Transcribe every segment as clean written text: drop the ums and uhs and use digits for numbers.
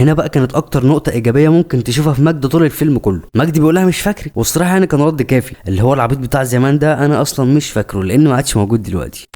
هنا بقى كانت اكتر نقطه ايجابيه ممكن تشوفها في مجدي طول الفيلم كله. مجدي بيقول لها مش فاكري، والصراحه يعني كان رد كافي، اللي هو العبيط بتاع زمان ده انا اصلا مش فاكره لان ما عادش موجود دلوقتي.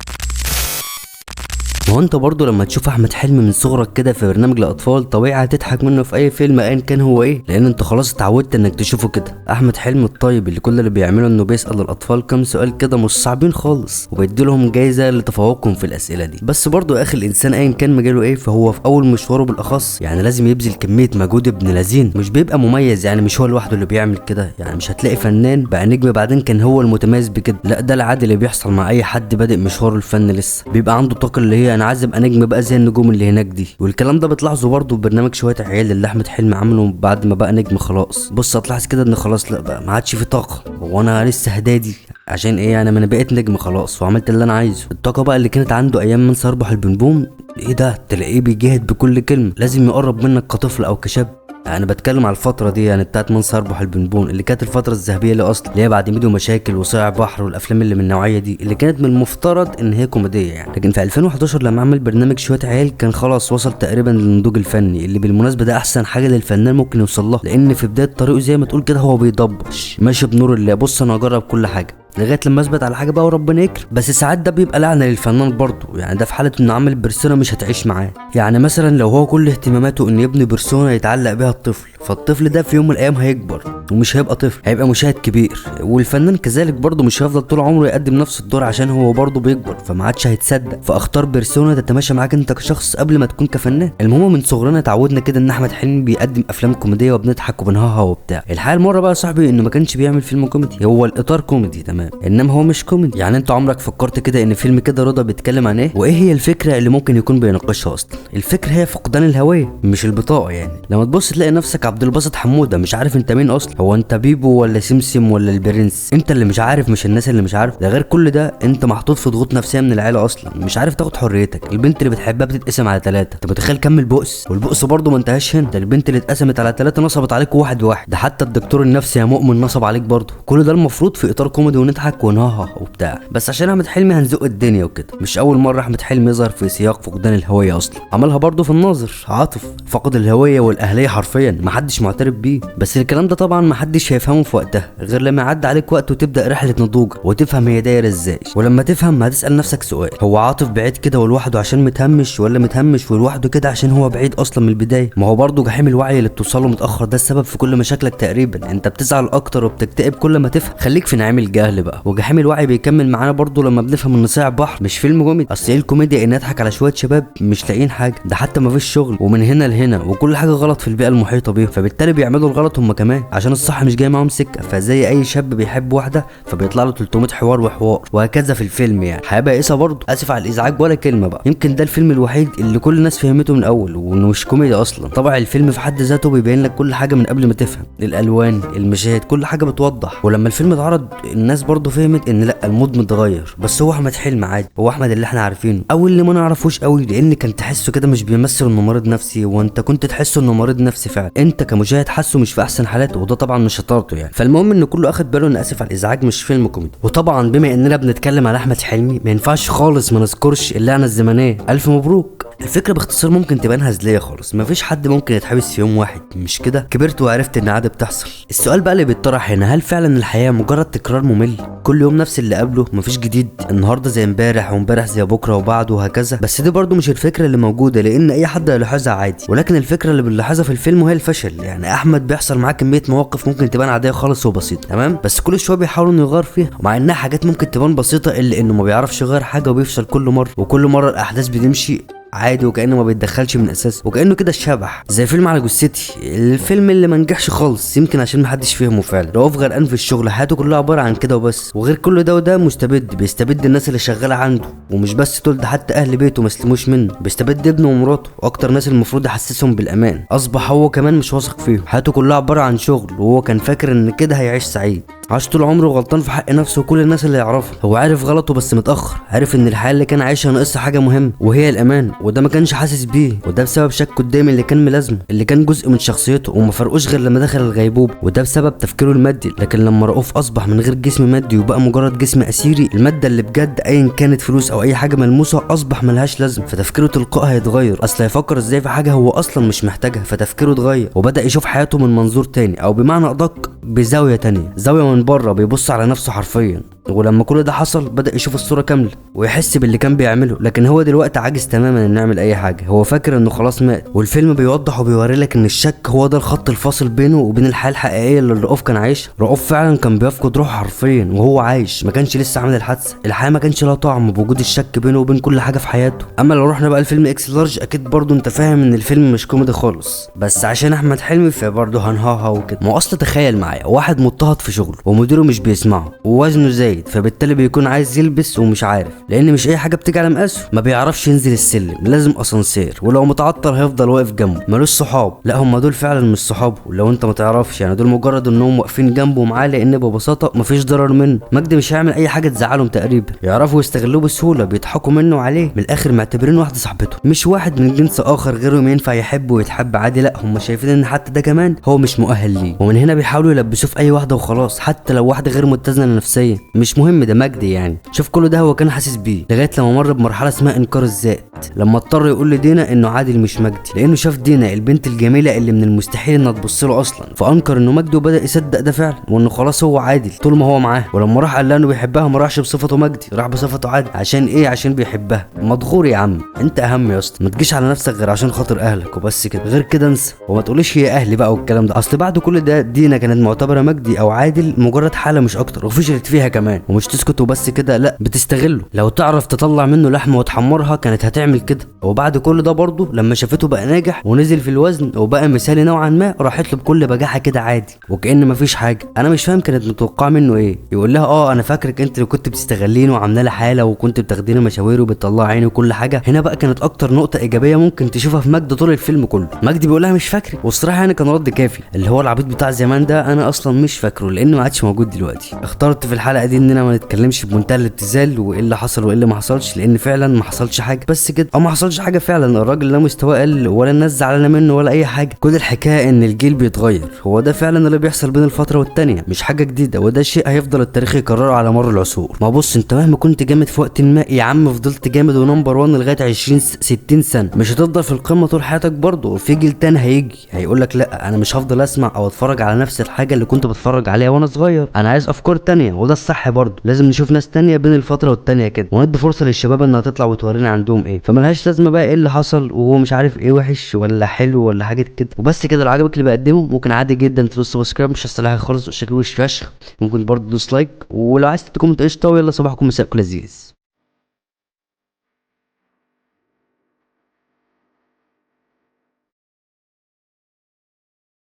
ما هو انت برضه لما تشوف احمد حلمي من صغرك كده في برنامج الاطفال طبيعي هتضحك منه في اي فيلم ايا كان هو ايه، لان انت خلاص اتعودت انك تشوفه كده. احمد حلمي الطيب اللي كل اللي بيعمله انه بيسال الاطفال كام سؤال كده مش صعبين خالص وبيديلهم جايزه لتفوقهم في الاسئله دي. بس برضه يا اخي الانسان ايا كان مجاله ايه فهو في اول مشواره بالاخص يعني لازم يبذل كميه مجهود ابن لذين، مش بيبقى مميز يعني مش هو لوحده اللي بيعمل كده، يعني مش هتلاقي فنان بقى نجم بعدين كان هو المتميز بكده، لا ده العادي اللي بيحصل مع اي حد بادئ مشواره الفني لسه، بيبقى عنده طاقه اللي هي انا عايز ابقى نجم بقى زي النجوم اللي هناك دي. والكلام ده بتلاحظه برضه في برنامج شويه عيال اللي احمد حلمي عمله بعد ما بقى نجم خلاص. بص هتلاحظ كده ان خلاص لا بقى ما عادش في طاقه، وانا لسه هدادي عشان ايه يعني ما انا بقيت نجم خلاص وعملت اللي انا عايزه. الطاقه بقى اللي كانت عنده ايام من سيربح البنبوم ايه ده تلاقيه بيجاهد بكل كلمه، لازم يقرب منك كطفل او كشاب. انا بتكلم على الفتره دي يعني بتاعت من سيربح البنبون اللي كانت الفتره الذهبيه اللي اصلا اللي هي بعد ميدو مشاكل وصايع بحر والافلام اللي من النوعيه دي اللي كانت من المفترض ان هي كوميديه يعني. لكن في 2011 لما عمل برنامج شويه عيال كان خلاص وصل تقريبا للنضوج الفني اللي بالمناسبه ده احسن حاجه للفنان ممكن يوصل لها، لان في بدايه طريقه زي ما تقول كده هو بيضبش ماشي بنور الله، بص انا هجرب كل حاجه لغايه لما اثبت على حاجه بقى وربنا يكرم. بس ساعات ده بيبقى لعنه للفنان برضه، يعني ده في حاله انه عامل بيرسونا مش هتعيش معاه. يعني مثلا لو هو كل اهتماماته انه يبني بيرسونا يتعلق بيها الطفل، فالطفل ده في يوم من الايام هيكبر ومش هيبقى طفل، هيبقى مشاهد كبير. والفنان كذلك برضه مش هيفضل طول عمره يقدم نفس الدور عشان هو برضه بيكبر فما عادش هيتصدق، فاختار بيرسونا تتماشى معاك انت كشخص قبل ما تكون كفنان. المهم من صغرنا اتعودنا كده ان احمد حلمي بيقدم افلام كوميديه وبنضحك وبنهاها وبتاع. الحقيقه المره بقى يا صاحبي انه ما كانش بيعمل فيلم كوميدي، هو الاطار كوميدي تمام انما هو مش كوميدي. يعني انت عمرك فكرت كده ان فيلم كده رضا بيتكلم عن ايه وايه هي الفكره اللي ممكن يكون بيناقشها اصلا؟ الفكره هي فقدان الهويه مش البطاقه. يعني لما تبص تلاقي نفسك عبد الباسط حموده مش عارف انت مين اصلا، هو انت بيبو ولا سمسم ولا البرنس؟ انت اللي مش عارف مش الناس اللي مش عارف. ده غير كل ده انت محطوط في ضغوط نفسيه من العيله اصلا، مش عارف تاخد حريتك. البنت اللي بتحبها بتتقسم على 3، انت متخيل كم البؤس؟ والبؤس برضه ما انتهاش هنا، ده البنت اللي اتقسمت على 3 نصبت عليك واحد بواحد، ده حتى الدكتور النفسي يا مؤمن نصب عليك برضه. كل ده المفروض في اطار كوميدي ونضحك ونهاها وبتاع، بس عشان احمد حلمي هنزق الدنيا وكده. مش اول مره احمد حلمي يظهر في سياق فقدان الهويه اصلا، عملها برضه في الناظر. عاطف فقد الهويه والاهليه حرفيا محدش معترف بيه، بس الكلام ده طبعا محدش هيفهمه في وقتها غير لما يعدي عليك وقت وتبدا رحله نضوج وتفهم هي دايره ازاي. ولما تفهم هتسال نفسك سؤال، هو عاطف بعيد كده ولوحده عشان متهمش ولا متهمش ولوحده كده عشان هو بعيد اصلا من البدايه؟ ما هو برضه جحيم الوعي اللي بتوصله متاخر ده السبب في كل مشاكلك تقريبا. انت بتزعل اكتر وبتكتئب كل ما تفهم. خليك في نعيم الجهل بقى. وجحيم الوعي بيكمل معانا برضه لما بنفهم ان صيع بحر مش فيلم كوميدي. اصل ايه الكوميديا ان اضحك على شويه شباب مش لاقيين حاجه، ده حتى ما فيش شغل ومن هنا لهنا وكل حاجه غلط في البيئه المحيطه بيهم، فبالتالي بيعملوا الغلط هم كمان عشان الصح مش جاي معاهم سكه. فزي اي شاب بيحب واحده فبيطلع له 300 حوار وحوار وهكذا في الفيلم. يعني هيبقى قيسه برضه اسف على الازعاج ولا كلمه بقى. يمكن ده الفيلم الوحيد اللي كل الناس فهمته من الاول وانه مش كوميدي اصلا. طبعا الفيلم في حد ذاته بيبين لك كل حاجه من قبل ما تفهم، الالوان المشاهد كل حاجه بتوضح. ولما الفيلم اتعرض الناس برضه فهمت ان لا المود متغير، بس هو احمد حلمي عادي، هو احمد اللي احنا عارفينه او اللي ما نعرفوش قوي، لان كان تحسه كده مش بيمثل انه مريض نفسي وانت كنت تحسه انه مريض نفسي فعلا. انت كمشاهد حاسه مش في احسن حالاته وده طبعا مش شطارته يعني. فالمهم ان كله اخد باله ان اسف على الازعاج مش فيلم كوميدي. وطبعا بما اننا بنتكلم على احمد حلمي ما ينفعش خالص ما نذكرش اللعنه الزمنيه الف مبروك. الفكره باختصار ممكن تبان هزليه خالص، مفيش حد ممكن يتحبس في يوم واحد مش كده؟ كبرت وعرفت ان عادي بتحصل. السؤال بقى اللي بيتطرح هنا، هل فعلا الحياه مجرد تكرار ممل؟ كل يوم نفس اللي قبله مفيش جديد، النهارده زي امبارح وامبارح زي بكره وبعده وهكذا؟ بس دي برضو مش الفكره اللي موجوده، لان اي حد هيلاحظها عادي. ولكن الفكره اللي بنلاحظها في الفيلم هي الفشل. يعني احمد بيحصل معاه كميه مواقف ممكن تبان عاديه خالص وبسيطه تمام، بس كل شويه بيحاول انه يغير فيها، ومع انها حاجات ممكن تبان بسيطه الا انه ما بيعرفش يغير حاجه وبيفشل كل مره. وكل مره الاحداث بتمشي عادي وكانه ما بيتدخلش من اساسه وكانه كده الشبح زي فيلم على جثتي، الفيلم اللي ما نجحش خالص يمكن عشان ما حدش فهمه فعلا. رؤوف غرقان في الشغل حياته كلها عباره عن كده وبس، وغير كل ده وده مستبد، بيستبد الناس اللي شغاله عنده ومش بس دول، ده حتى اهل بيته ما سلموش منه، بيستبد ابنه ومراته واكتر ناس المفروض يحسسهم بالامان. اصبح هو كمان مش واثق فيهم، حياته كلها عباره عن شغل وهو كان فاكر ان كده هيعيش سعيد. عاش طول عمره غلطان في حق نفسه وكل الناس اللي يعرفها. هو عارف غلطه بس متاخر، عارف ان الحياه اللي كان عايشها ناقصها حاجه مهمه وهي الامان، وده ما كانش حاسس بيه، وده بسبب شكه الدايم اللي كان ملازمه، اللي كان جزء من شخصيته وما فرقوش غير لما دخل الغيبوبه، وده بسبب تفكيره المادي. لكن لما رؤوف اصبح من غير جسم مادي وبقى مجرد جسم اسيري، الماده اللي بجد ايا كانت فلوس او اي حاجه ملموسه اصبح ملهاش لازمه، فتفكيره تلقائي هيتغير. اصل هيفكر ازاي في حاجه هو اصلا مش محتاجها، فتفكيره اتغير وبدا يشوف حياته من منظور تاني، او بمعنى ادق بزاويه تانية، زاويه من بره بيبص على نفسه حرفيا. ولما كل ده حصل بدا يشوف الصوره كامله ويحس باللي كان بيعمله. لكن هو دلوقتي عاجز تماما انه يعمل اي حاجه، هو فاكر انه خلاص مات. والفيلم بيوضح وبيوري لك ان الشك هو ده الخط الفاصل بينه وبين الحياه الحقيقيه اللي رؤوف كان عايشها. رؤوف فعلا كان بيفقد روحه حرفيا وهو عايش، ما كانش لسه عامل الحادثه. الحياه ما كانش لها طعم بوجود الشك بينه وبين كل حاجه في حياته. اما لو رحنا بقى الفيلم اكس لارج، اكيد برضه انت فاهم ان الفيلم مش كوميدي خالص، بس عشان احمد حلمي فبرضه هنهاها وكده. ما اصل تخيل معايا واحد مضطهد في شغله ومديره مش بيسمعه ووزنه زايد، فبالتالي بيكون عايز يلبس ومش عارف، لان مش اي حاجه بتيجي على مقاسه. ما بيعرفش ينزل السلم، لازم اسانسير، ولو متعطل هيفضل واقف جنبه. ملوش صحاب، لا هم دول فعلا مش صحابه، لو انت ما تعرفش يعني دول مجرد انهم واقفين جنبه معاه، لان ببساطه مفيش ضرر منه. مجدي مش هيعمل اي حاجه تزعلهم تقريبا، يعرفوا يستغلوه بسهوله، بيضحكوا منه وعليه، من الاخر معتبرينه واحده صاحبته، مش واحد من جنس اخر غيرهم ينفع يحب ويتحب عادي. لا هم شايفين ان حتى ده كمان هو مش مؤهل ليه، ومن هنا بيحاولوا يلبسوه في اي واحده وخلاص، حتى لو واحده غير متزنه نفسيا مش مهم، ده مجدي يعني. شوف كل ده هو كان حاسس بيه لغايه لما مر بمرحله اسمها انكار الذات، لما اضطر يقول لدينا انه عادل مش مجدي، لانه شاف دينا البنت الجميله اللي من المستحيل انها تبص له اصلا، فانكر انه مجدي وبدا يصدق ده فعلا، وانه خلاص هو عادل طول ما هو معاه. ولما راح قال لها انه بيحبها ما راحش بصفته مجدي، راح بصفته عادل. عشان ايه؟ عشان بيحبها. مضغور يا عم، انت اهم يا اسطى، ما تجيش على نفسك غير عشان خاطر اهلك وبس كده، غير كده انسى، وما تقوليش هي اهلي بقى والكلام ده. اصل بعد كل ده دينا كانت معتبره مجدي او عادل مجرد حاله مش اكتر، وفشلت فيها كمان، ومش تسكت وبس كده، لا بتستغله. لو تعرف تطلع منه لحمه وتحمرها كانت هتعمل كده. وبعد كل ده برضه لما شافته بقى ناجح ونزل في الوزن وبقى مثالي نوعا ما، راحت له بكل بجاحه كده عادي وكأن مفيش حاجه. انا مش فاهم كانت متوقعه منه ايه، يقول لها انا فاكرك انت اللي كنت بتستغلينه وعامله لي حاله وكنت بتاخديني مشاوير وبتطلع عيني وكل حاجه. هنا بقى كانت اكتر نقطه ايجابيه ممكن تشوفها في مجد طول الفيلم كله. مجدي بيقول لها مش فاكرك، والصراحه يعني كان رد كافي، اللي هو العبيط بتاع زمان ده انا اصلا مش فاكره لانه ما عادش موجود دلوقتي. اخترت في الحلقه دي اننا ما نتكلمش بمنتهى الابتذال وايه اللي حصل وايه اللي ما حصلش، لان فعلا ما حصلش حاجه، بس كده، او ما حصلش حاجه فعلا. الراجل لا مستواه قل ولا الناس زعلانه منه ولا اي حاجه، كل الحكايه ان الجيل بيتغير، هو ده فعلا اللي بيحصل بين الفتره والتانيه، مش حاجه جديده، وده شيء هيفضل التاريخ يكرره على مر العصور. ما بص، انت مهما كنت جامد في وقت ما يا عم، فضلت جامد ونمبر 1 لغايه 20 60 سنه، مش هتفضل في القمه طول حياتك برضه. وفي جيل تاني هيجي هيقول لك لا انا مش هفضل اسمع او اتفرج على نفس الحاجه اللي كنت بتفرج عليها وانا صغير، انا عايز افكار تانيه، وده الصح برضه. لازم نشوف ناس تانيه بين الفتره والتانيه كده، وندي فرصه للشباب انها تطلع وتورينا عندهم ايه. فملهاش لازمه بقى ايه اللي حصل وهو مش عارف ايه وحش ولا حلو ولا حاجه كده وبس كده. لو عجبك اللي بقدمه ممكن عادي جدا تدوس سبسكرايب، مش هستلها حاجه خالص، شكله وش فشخ. ممكن برضه تدوس لايك، ولو عايز تكومنت قشطه. ويلا صباحكم مساءكم لذيذ.